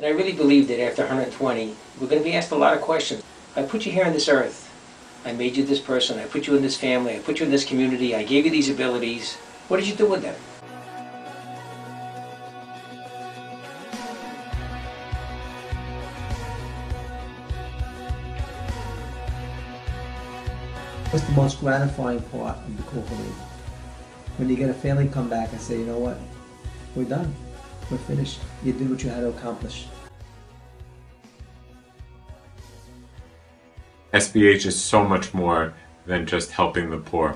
And I really believe that after 120, we're going to be asked a lot of questions. I put you here on this earth. I made you this person. I put you in this family. I put you in this community. I gave you these abilities. What did you do with them? What's the most gratifying part of the Bikuch HaLeva? When you get a family come back and say, you know what, we're done, we're finished, you did what you had to accomplish. SBH is so much more than just helping the poor.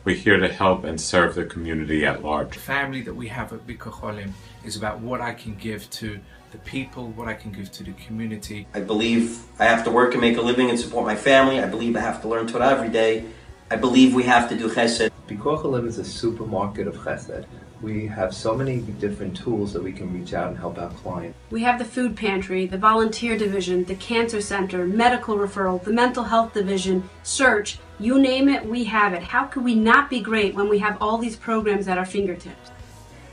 We're here to help and serve the community at large. The family that we have at Bikuch HaLeva is about what I can give to the people, what I can give to the community. I believe I have to work and make a living and support my family. I believe I have to learn Torah every day. I believe we have to do chesed. Bikuch HaLeva is a supermarket of chesed. We have so many different tools that we can reach out and help our clients. We have the food pantry, the volunteer division, the cancer center, medical referral, the mental health division, search, you name it, we have it. How could we not be great when we have all these programs at our fingertips?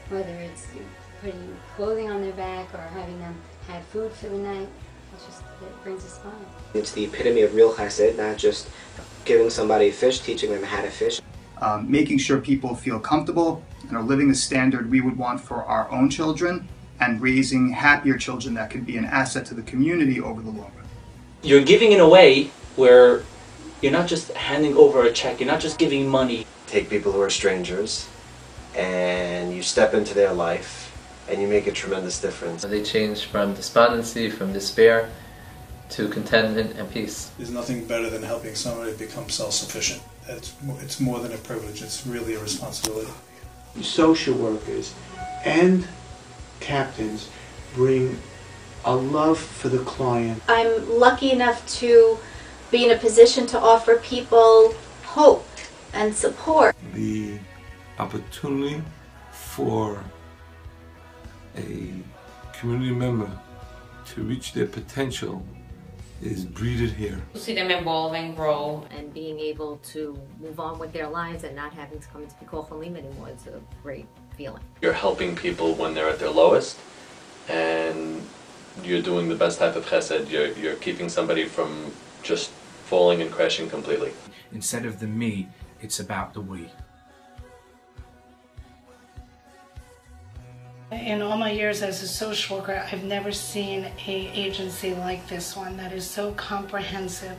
Whether it's putting clothing on their back or having them have food for the night, it brings a smile. It's the epitome of real chesed, not just giving somebody a fish, teaching them how to fish. Making sure people feel comfortable and are living the standard we would want for our own children, and raising happier children that could be an asset to the community over the long run. You're giving in a way where you're not just handing over a check, you're not just giving money. Take people who are strangers and you step into their life and you make a tremendous difference. They change from despondency, from despair, to contentment and peace. There's nothing better than helping somebody become self-sufficient. It's more than a privilege, it's really a responsibility. Social workers and captains bring a love for the client. I'm lucky enough to be in a position to offer people hope and support. The opportunity for a community member to reach their potential is breeded here. To see them evolve and grow and being able to move on with their lives and not having to come into Bikuch HaLeva anymore is a great feeling. You're helping people when they're at their lowest, and you're doing the best type of chesed. You're keeping somebody from just falling and crashing completely. Instead of the me, it's about the we. In all my years as a social worker, I've never seen an agency like this one that is so comprehensive.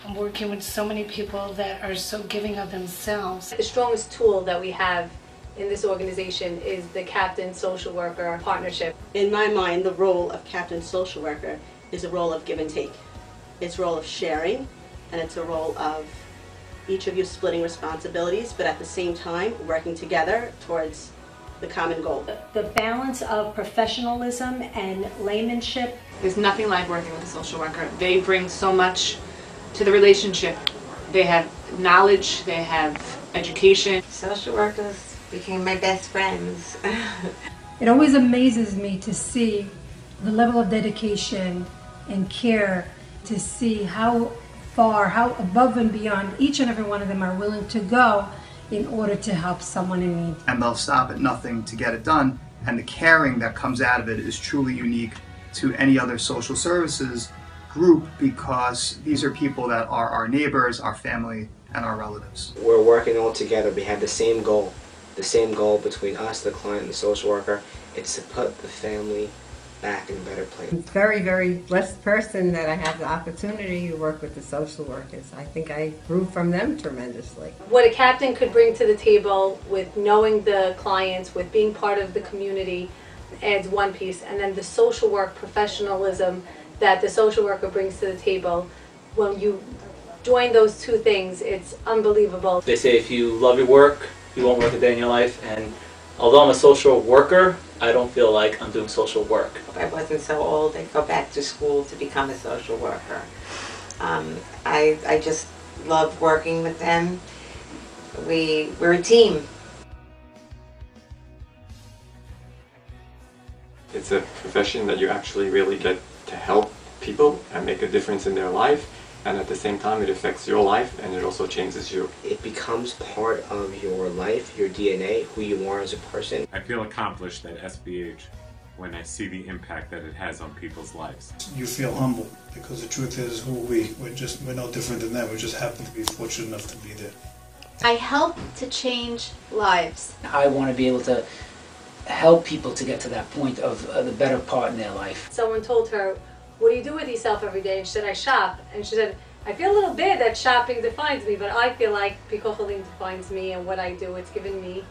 I'm working with so many people that are so giving of themselves. The strongest tool that we have in this organization is the Captain Social Worker Partnership. In my mind, the role of Captain Social Worker is a role of give and take. It's a role of sharing, and it's a role of each of you splitting responsibilities, but at the same time working together towards the common goal. The balance of professionalism and laymanship. There's nothing like working with a social worker. They bring so much to the relationship. They have knowledge, they have education. Social workers became my best friends. It always amazes me to see the level of dedication and care, to see how far, how above and beyond each and every one of them are willing to go in order to help someone in need. And they'll stop at nothing to get it done, and the caring that comes out of it is truly unique to any other social services group, because these are people that are our neighbors, our family, and our relatives. We're working all together. We have the same goal between us, the client, and the social worker. It's to put the family back in a better place. I'm a very, very blessed person that I have the opportunity to work with the social workers. I think I grew from them tremendously. What a captain could bring to the table with knowing the clients, with being part of the community, adds one piece, and then the social work professionalism that the social worker brings to the table. When you join those two things, it's unbelievable. They say if you love your work, you won't work a day in your life, and although I'm a social worker, I don't feel like I'm doing social work. If I wasn't so old, I'd go back to school to become a social worker. I just love working with them. We're a team. It's a profession that you actually really get to help people and make a difference in their life, and at the same time it affects your life and it also changes you. It becomes part of your life, your DNA, who you are as a person. I feel accomplished at SBH. when I see the impact that it has on people's lives. You feel humble because the truth is, we're no different than them. We just happen to be fortunate enough to be there. I help to change lives. I want to be able to help people to get to that point of the better part in their life. Someone told her, what do you do with yourself every day? And she said, I shop. And she said, I feel a little bit that shopping defines me, but I feel like Picot Halim defines me and what I do. It's given me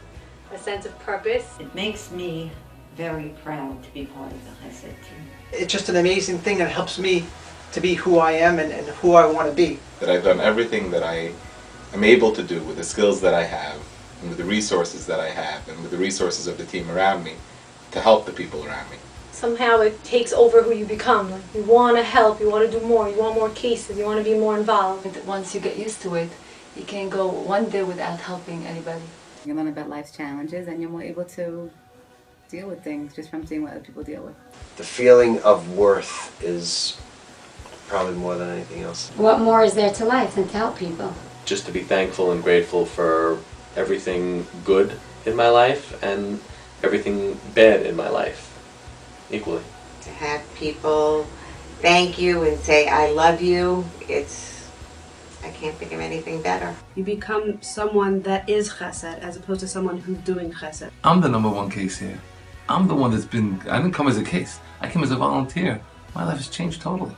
a sense of purpose. It makes me very proud to be part of the Chesed team. It's just an amazing thing that helps me to be who I am and who I want to be. That I've done everything that I am able to do with the skills that I have, and with the resources that I have, and with the resources of the team around me, to help the people around me. Somehow it takes over who you become. Like you want to help, you want to do more, you want more cases, you want to be more involved. Once you get used to it, you can't go one day without helping anybody. You learn about life's challenges and you're more able to deal with things just from seeing what other people deal with. The feeling of worth is probably more than anything else. What more is there to life than to help people? Just to be thankful and grateful for everything good in my life and everything bad in my life, equally. To have people thank you and say, I love you, I can't think of anything better. You become someone that is chesed as opposed to someone who's doing chesed. I'm the number one case here. I'm the one I didn't come as a case. I came as a volunteer. My life has changed totally.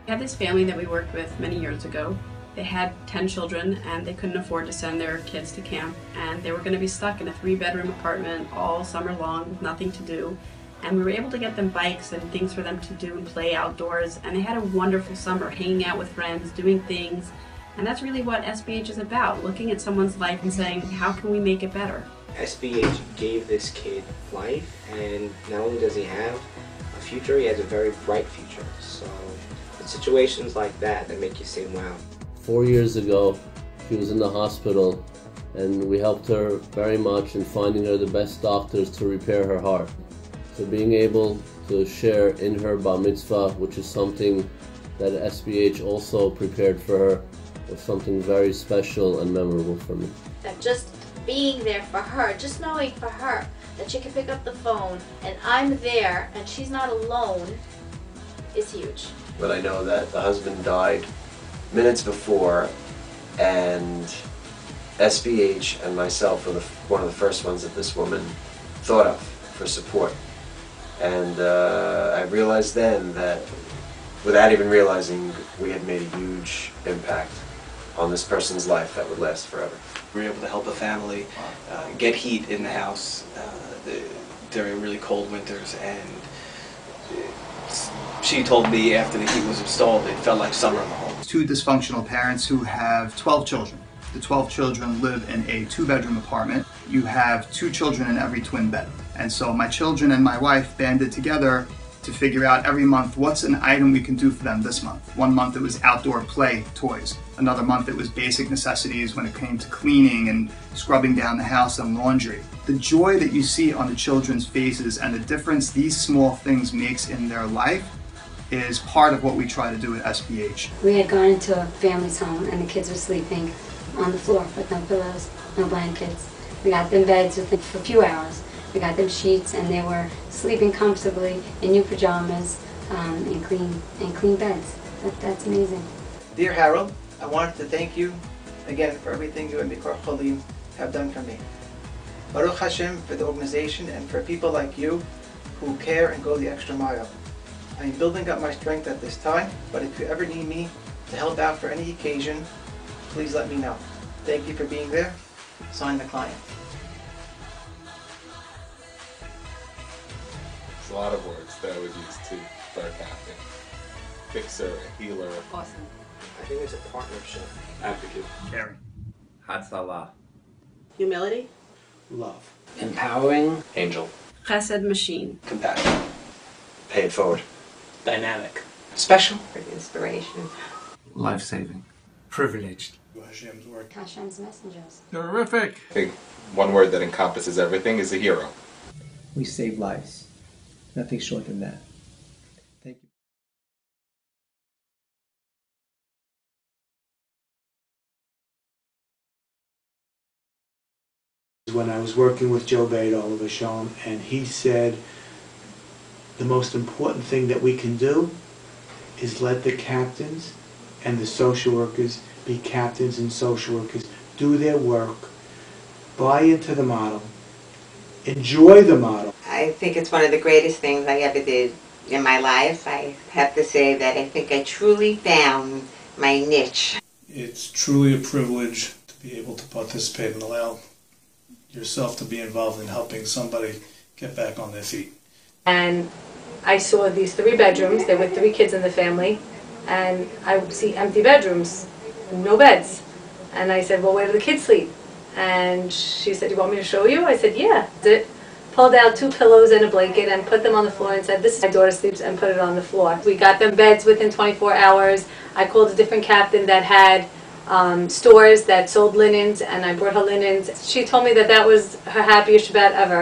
We had this family that we worked with many years ago. They had 10 children and they couldn't afford to send their kids to camp, and they were going to be stuck in a 3-bedroom apartment all summer long with nothing to do. And we were able to get them bikes and things for them to do and play outdoors, and they had a wonderful summer hanging out with friends, doing things. And that's really what SBH is about, looking at someone's life and saying, how can we make it better? SBH gave this kid life, and not only does he have a future, he has a very bright future. So it's situations like that that make you say, wow. 4 years ago, she was in the hospital, and we helped her very much in finding her the best doctors to repair her heart. So being able to share in her bar mitzvah, which is something that SBH also prepared for her, was something very special and memorable for me. That just being there for her, just knowing for her that she can pick up the phone and I'm there and she's not alone is huge. But I know that the husband died minutes before, and SBH and myself were one of the first ones that this woman thought of for support. And I realized then that, without even realizing, we had made a huge impact on this person's life that would last forever. We were able to help the family get heat in the house during really cold winters, and she told me after the heat was installed, it felt like summer in the home. 2 dysfunctional parents who have 12 children. The 12 children live in a 2-bedroom apartment. You have 2 children in every twin bed. And so my children and my wife banded together to figure out every month what's an item we can do for them this month. One month it was outdoor play toys. Another month it was basic necessities when it came to cleaning and scrubbing down the house and laundry. The joy that you see on the children's faces and the difference these small things makes in their life is part of what we try to do at SBH. We had gone into a family's home and the kids were sleeping on the floor with no pillows, no blankets. We got them beds with them for a few hours. We got them sheets and they were sleeping comfortably in new pajamas and clean beds. That's amazing. Dear Harold, I wanted to thank you again for everything you and Picot Halim have done for me. Baruch Hashem for the organization and for people like you who care and go the extra mile. I am building up my strength at this time, but if you ever need me to help out for any occasion, please let me know. Thank you for being there. Sign the client. There's a lot of words that I would use to start Captain. Fixer, healer. Awesome. I think it's a partnership. Advocate. Caring. Hatzalah. Humility. Love. Empowering. Angel. Chesed machine. Compassion. Pay it forward. Dynamic. Special. Inspiration. Life-saving. Privileged. Hashem's messengers. Terrific. I think one word that encompasses everything is a hero. We save lives. Nothing short than that. Thank you. When I was working with Joe Bade, Oliver Schoen, and he said the most important thing that we can do is let the captains and the social workers be captains and social workers, do their work, buy into the model, enjoy the model. I think it's one of the greatest things I ever did in my life. I have to say that I think I truly found my niche. It's truly a privilege to be able to participate and allow yourself to be involved in helping somebody get back on their feet. And I saw these 3 bedrooms. There were 3 kids in the family, and I would see empty bedrooms, no beds. And I said, well, where do the kids sleep? And she said, you want me to show you? I said, yeah. Pulled out 2 pillows and a blanket and put them on the floor and said, this is my daughter sleeps, and put it on the floor. We got them beds within 24 hours. I called a different captain that had stores that sold linens, and I brought her linens. She told me that that was her happiest Shabbat ever.